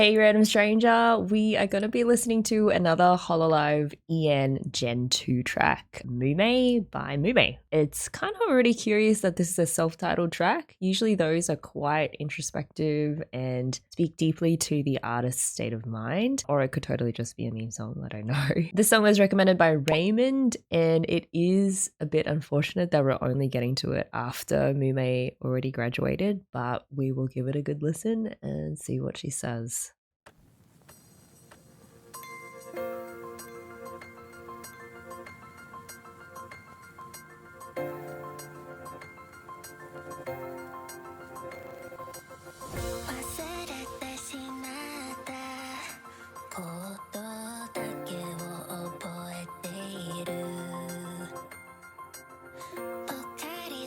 Hey random stranger, we are going to be listening to another Hololive EN Gen 2 track, Mumei by Mumei. It's kind of already curious that this is a self-titled track. Usually those are quite introspective and speak deeply to the artist's state of mind, or it could totally just be a meme song, I don't know. This song was recommended by Raymond, and it is a bit unfortunate that we're only getting to it after Mumei already graduated, but we will give it a good listen and see what she says.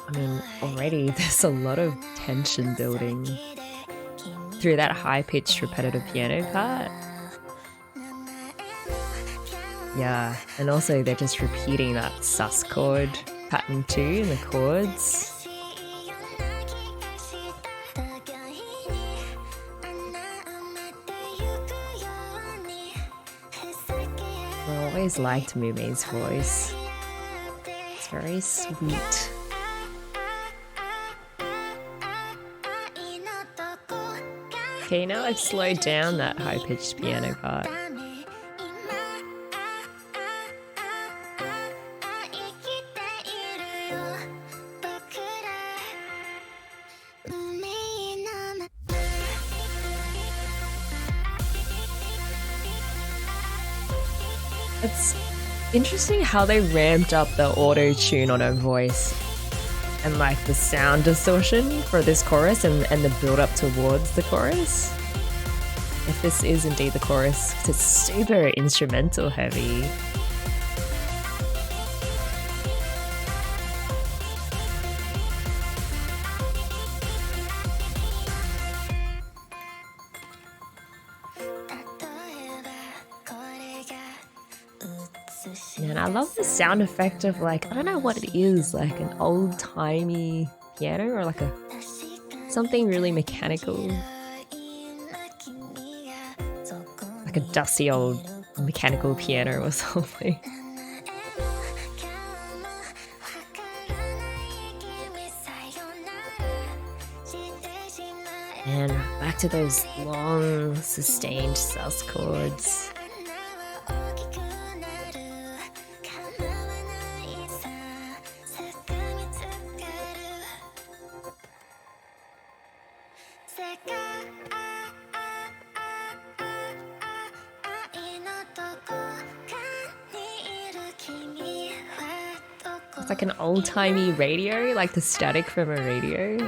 I mean, already there's a lot of tension building through that high-pitched repetitive piano part. Yeah, and also they're just repeating that sus chord pattern too in the chords. I always liked Mumei's voice. It's very sweet. Okay, now I've slowed down that high-pitched piano part. It's interesting how they ramped up the auto-tune on her voice and like the sound distortion for this chorus and the build-up towards the chorus. If this is indeed the chorus, it's super instrumental heavy. Man, I love the sound effect of like, I don't know what it is, like an old-timey piano or like something really mechanical. Like a dusty old mechanical piano or something. And back to those long, sustained sus chords. It's like an old-timey radio, like the static from a radio.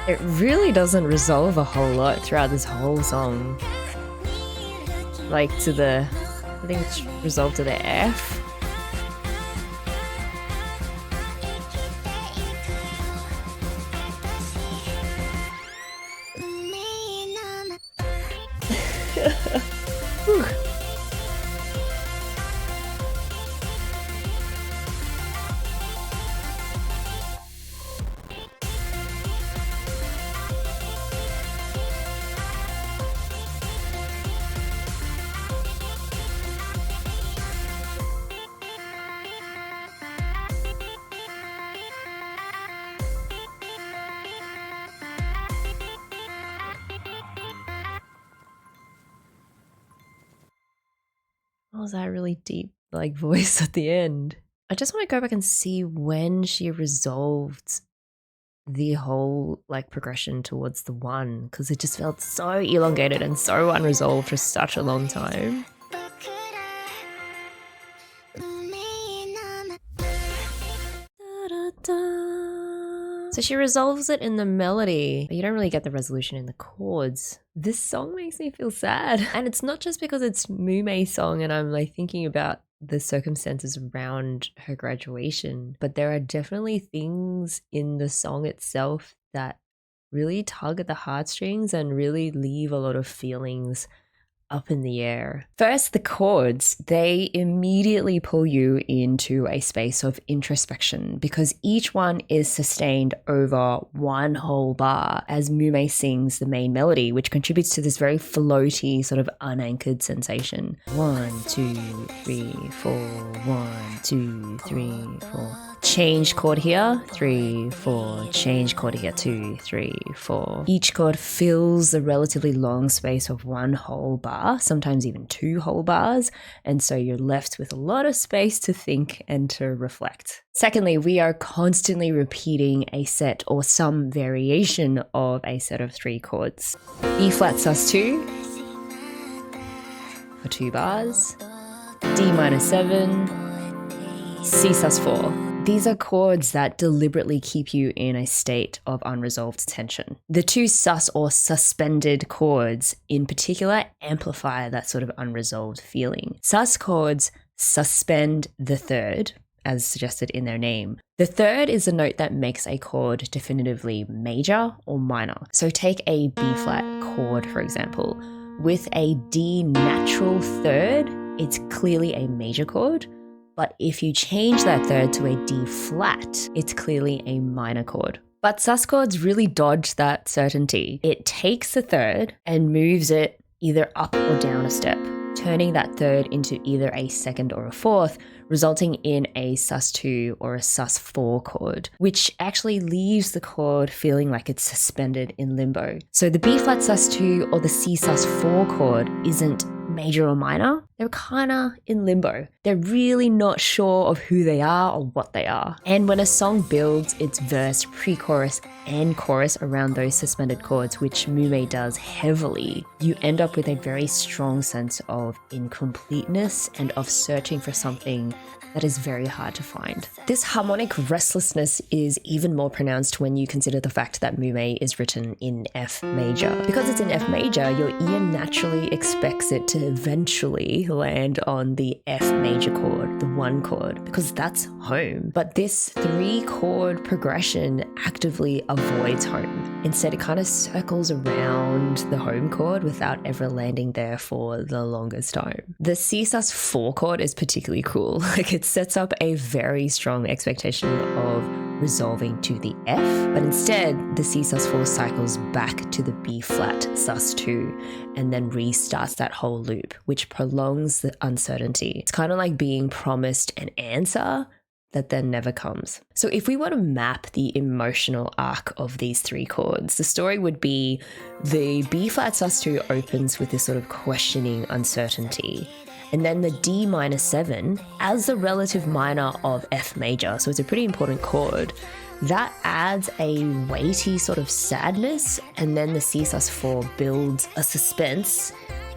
It really doesn't resolve a whole lot throughout this whole song. Like to the, I think it's resolved to the F. What was that really deep like voice at the end? I just want to go back and see when she resolved the whole like progression towards the one, because it just felt so elongated and so unresolved for such a long time. So she resolves it in the melody, but you don't really get the resolution in the chords. This song makes me feel sad. And it's not just because it's Mumei's song and I'm like thinking about the circumstances around her graduation, but there are definitely things in the song itself that really tug at the heartstrings and really leave a lot of feelings up in the air. First, the chords, they immediately pull you into a space of introspection because each one is sustained over one whole bar as Mumei sings the main melody, which contributes to this very floaty, sort of unanchored sensation. 1, 2, 3, 4, 1, 2, 3, 4. Change chord here, 3, 4, change chord here, 2, 3, 4. Each chord fills the relatively long space of one whole bar, sometimes even two whole bars, and so you're left with a lot of space to think and to reflect. Secondly, we are constantly repeating a set or some variation of a set of 3 chords. E flat sus2 for 2 bars, D minor 7, C sus4. These are chords that deliberately keep you in a state of unresolved tension. The 2 sus or suspended chords in particular amplify that sort of unresolved feeling. Sus chords suspend the third, as suggested in their name. The third is the note that makes a chord definitively major or minor. So take a B flat chord, for example. With a D natural third, it's clearly a major chord. But if you change that third to a D flat, it's clearly a minor chord. But sus chords really dodge that certainty. It takes the third and moves it either up or down a step, turning that third into either a second or a fourth, resulting in a sus2 or a sus4 chord, which actually leaves the chord feeling like it's suspended in limbo. So the B flat sus2 or the C sus4 chord isn't major or minor, they're kind of in limbo. They're really not sure of who they are or what they are. And when a song builds its verse, pre-chorus, and chorus around those suspended chords, which Mumei does heavily, you end up with a very strong sense of incompleteness and of searching for something that is very hard to find. This harmonic restlessness is even more pronounced when you consider the fact that Mumei is written in F major. Because it's in F major, your ear naturally expects it to eventually land on the F major chord, the 1 chord, because that's home. But this 3 chord progression actively avoids home. Instead, it kind of circles around the home chord without ever landing there for the longest time. The C sus4 chord is particularly cruel. It sets up a very strong expectation of resolving to the F, but instead the C sus4 cycles back to the B flat sus2 and then restarts that whole loop, which prolongs the uncertainty. It's kind of like being promised an answer that then never comes. So if we were to map the emotional arc of these 3 chords, the story would be the B flat sus2 opens with this sort of questioning uncertainty. And then the D minor 7 as the relative minor of F major, so it's a pretty important chord, that adds a weighty sort of sadness, and then the C sus4 builds a suspense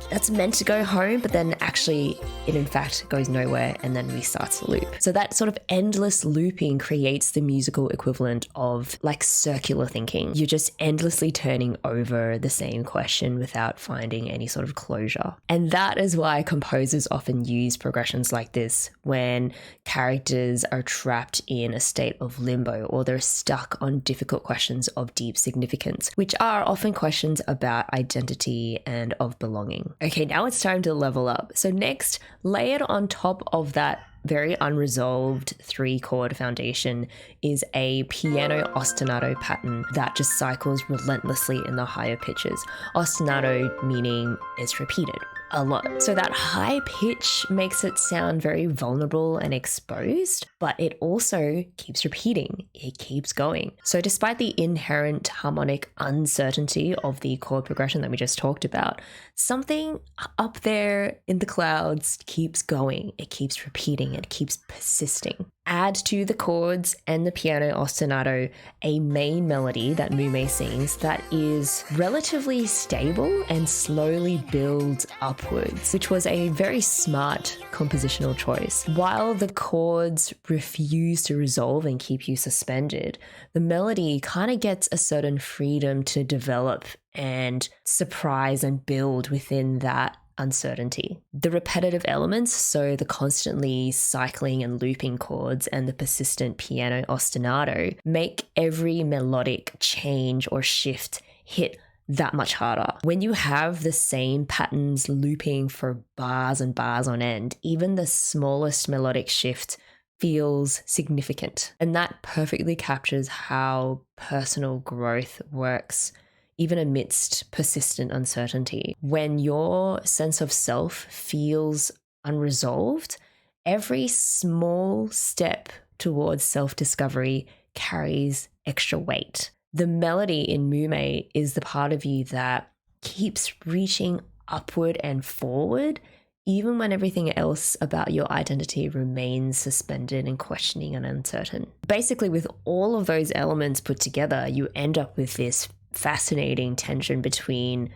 that's meant to go home, but then actually it in fact goes nowhere and then restarts the loop. So that sort of endless looping creates the musical equivalent of like circular thinking. You're just endlessly turning over the same question without finding any sort of closure. And that is why composers often use progressions like this when characters are trapped in a state of limbo or they're stuck on difficult questions of deep significance, which are often questions about identity and of belonging. Okay, now it's time to level up. So next, layered on top of that very unresolved 3 chord foundation is a piano ostinato pattern that just cycles relentlessly in the higher pitches. Ostinato meaning it's repeated a lot. So that high pitch makes it sound very vulnerable and exposed, but it also keeps repeating. It keeps going. So despite the inherent harmonic uncertainty of the chord progression that we just talked about, something up there in the clouds keeps going. It keeps repeating. It keeps persisting. Add to the chords and the piano ostinato a main melody that Mumei sings that is relatively stable and slowly builds upwards, which was a very smart compositional choice. While the chords refuse to resolve and keep you suspended, the melody kind of gets a certain freedom to develop and surprise and build within that uncertainty. The repetitive elements, so the constantly cycling and looping chords and the persistent piano ostinato, make every melodic change or shift hit that much harder. When you have the same patterns looping for bars and bars on end, even the smallest melodic shift feels significant. And that perfectly captures how personal growth works even amidst persistent uncertainty. When your sense of self feels unresolved, every small step towards self-discovery carries extra weight. The melody in Mumei is the part of you that keeps reaching upward and forward, even when everything else about your identity remains suspended and questioning and uncertain. Basically, with all of those elements put together, you end up with this fascinating tension between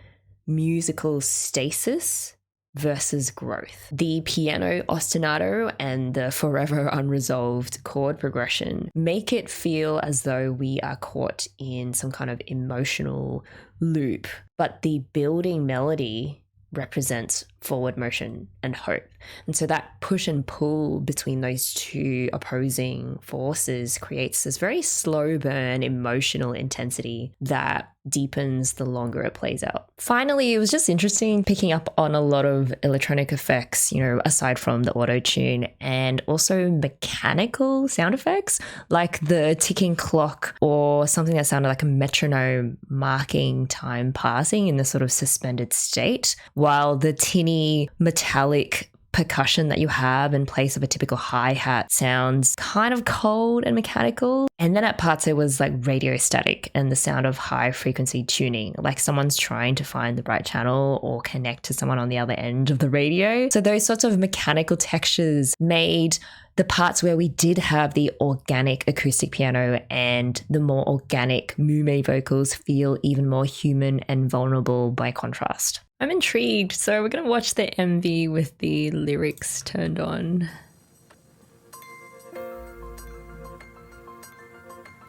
musical stasis versus growth. The piano ostinato and the forever unresolved chord progression make it feel as though we are caught in some kind of emotional loop, but the building melody represents forward motion and hope. And so that push and pull between those two opposing forces creates this very slow burn emotional intensity that deepens the longer it plays out. Finally, it was just interesting picking up on a lot of electronic effects, aside from the auto tune, and also mechanical sound effects like the ticking clock or something that sounded like a metronome marking time passing in the sort of suspended state, while the tinny metallic percussion that you have in place of a typical hi-hat sounds kind of cold and mechanical. And then at parts it was like radio static and the sound of high frequency tuning, like someone's trying to find the right channel or connect to someone on the other end of the radio. So those sorts of mechanical textures made the parts where we did have the organic acoustic piano and the more organic Mumei vocals feel even more human and vulnerable by contrast. I'm intrigued, so we're going to watch the MV with the lyrics turned on.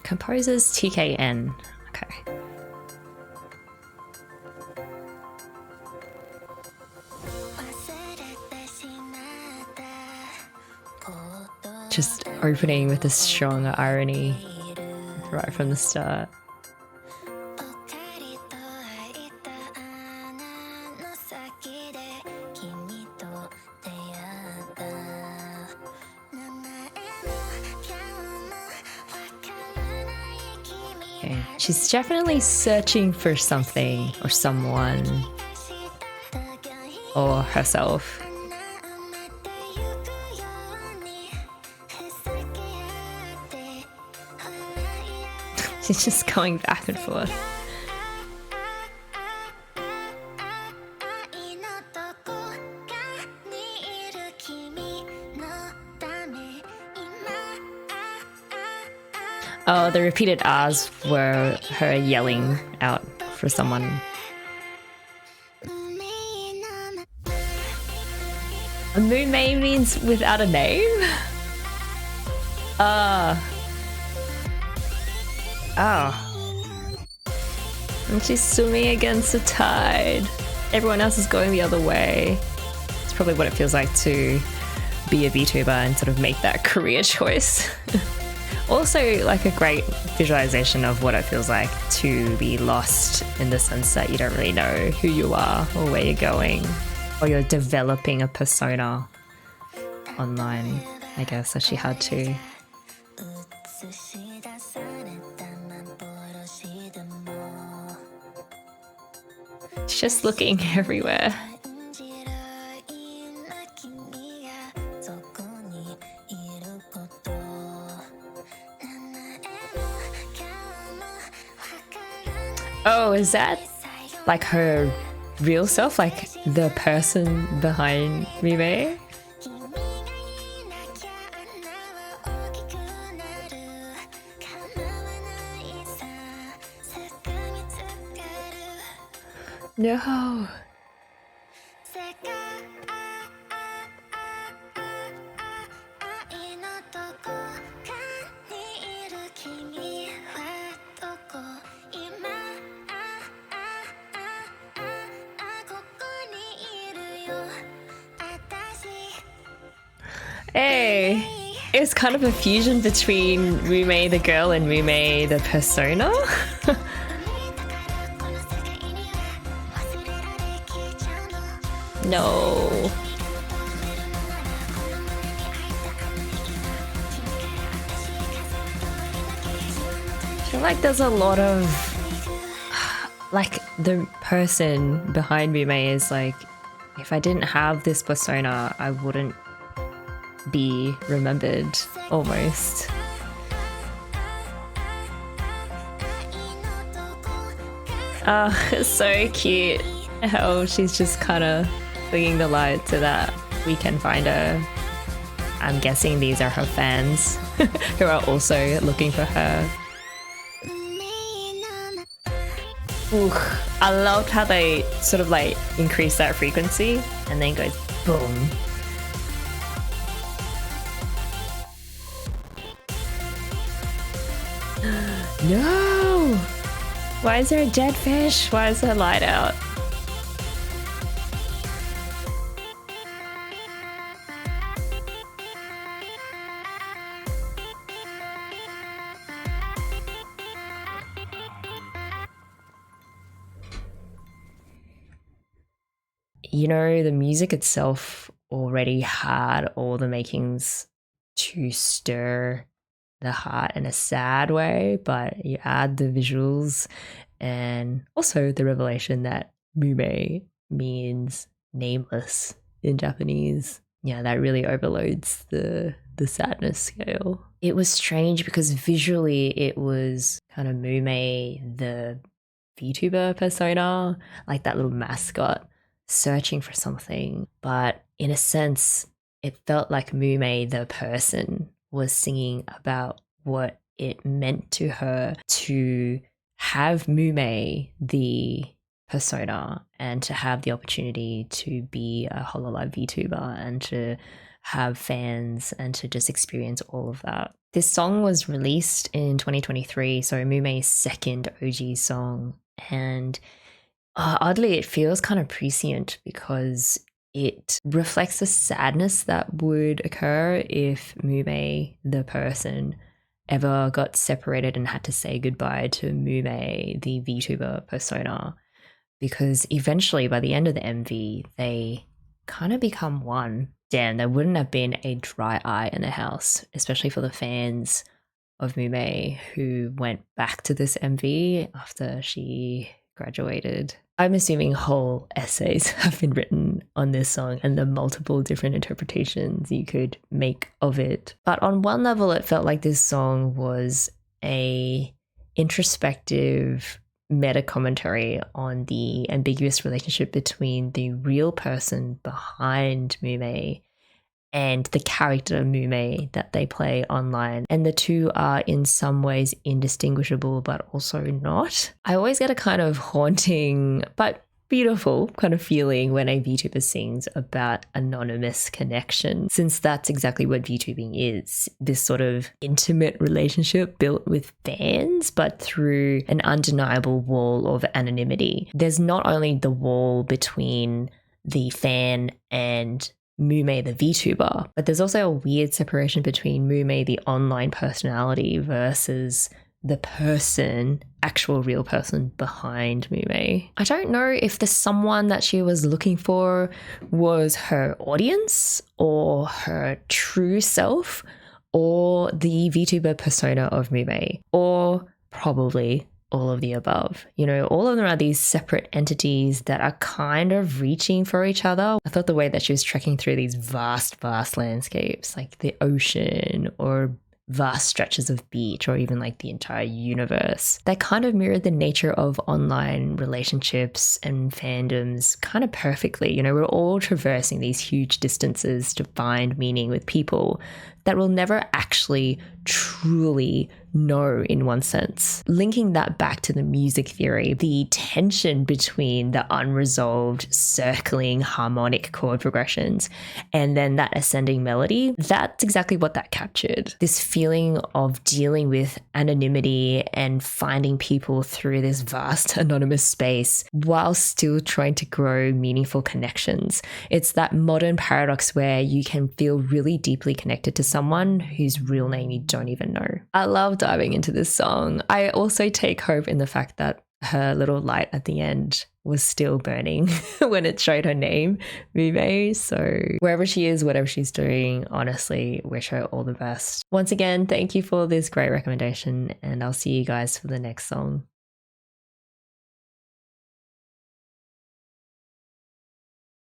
Composers TKN. Okay. Just opening with a strong irony right from the start. Okay. She's definitely searching for something or someone or herself. She's just going back and forth. Oh, the repeated R's were her yelling out for someone. Mumei means without a name? Oh. And she's swimming against the tide. Everyone else is going the other way. It's probably what it feels like to be a VTuber and sort of make that career choice. Also, like a great visualization of what it feels like to be lost in the sense that you don't really know who you are or where you're going, or you're developing a persona online, I guess, as she had to. She's just looking everywhere. Oh, is that like her real self? Like the person behind Mumei? No. Hey, it's kind of a fusion between Mumei the girl and Mumei the persona. No. I feel like there's a lot of like the person behind Mumei is like, if I didn't have this persona, I wouldn't be remembered almost. It's so cute how she's just kind of flinging the light so that we can find her. I'm guessing these are her fans who are also looking for her. Ooh, I loved how they sort of like increase that frequency and then goes boom. No! Why is there a dead fish? Why is there light out? You know, the music itself already had all the makings to stir the heart in a sad way, but you add the visuals and also the revelation that Mumei means nameless in Japanese. Yeah, that really overloads the sadness scale. It was strange because visually it was kind of Mumei, the VTuber persona, like that little mascot searching for something. But in a sense, it felt like Mumei, the person, was singing about what it meant to her to have Mumei, the persona, and to have the opportunity to be a Hololive VTuber and to have fans and to just experience all of that. This song was released in 2023, so Mumei's second OG song, and oddly it feels kind of prescient because it reflects the sadness that would occur if Mumei, the person, ever got separated and had to say goodbye to Mumei, the VTuber persona, because eventually by the end of the MV, they kind of become one. Damn, there wouldn't have been a dry eye in the house, especially for the fans of Mumei who went back to this MV after she graduated. I'm assuming whole essays have been written on this song and the multiple different interpretations you could make of it. But on one level, it felt like this song was a introspective meta commentary on the ambiguous relationship between the real person behind Mumei and the character Mumei that they play online. And the two are in some ways indistinguishable, but also not. I always get a kind of haunting but beautiful kind of feeling when a VTuber sings about anonymous connection, since that's exactly what VTubing is. This sort of intimate relationship built with fans, but through an undeniable wall of anonymity. There's not only the wall between the fan and Mumei the VTuber, but there's also a weird separation between Mumei the online personality versus the person, actual real person behind Mumei. I don't know if the someone that she was looking for was her audience or her true self or the VTuber persona of Mumei, or probably all of the above. You know, all of them are these separate entities that are kind of reaching for each other. I thought the way that she was trekking through these vast landscapes, like the ocean or vast stretches of beach or even like the entire universe, they kind of mirrored the nature of online relationships and fandoms kind of perfectly. You know, we're all traversing these huge distances to find meaning with people that we'll never actually truly know in one sense. Linking that back to the music theory, the tension between the unresolved circling harmonic chord progressions and then that ascending melody, that's exactly what that captured. This feeling of dealing with anonymity and finding people through this vast anonymous space while still trying to grow meaningful connections. It's that modern paradox where you can feel really deeply connected to someone whose real name you don't even know. I love diving into this song. I also take hope in the fact that her little light at the end was still burning when it showed her name, Mumei. So wherever she is, whatever she's doing, honestly, wish her all the best. Once again, thank you for this great recommendation, and I'll see you guys for the next song.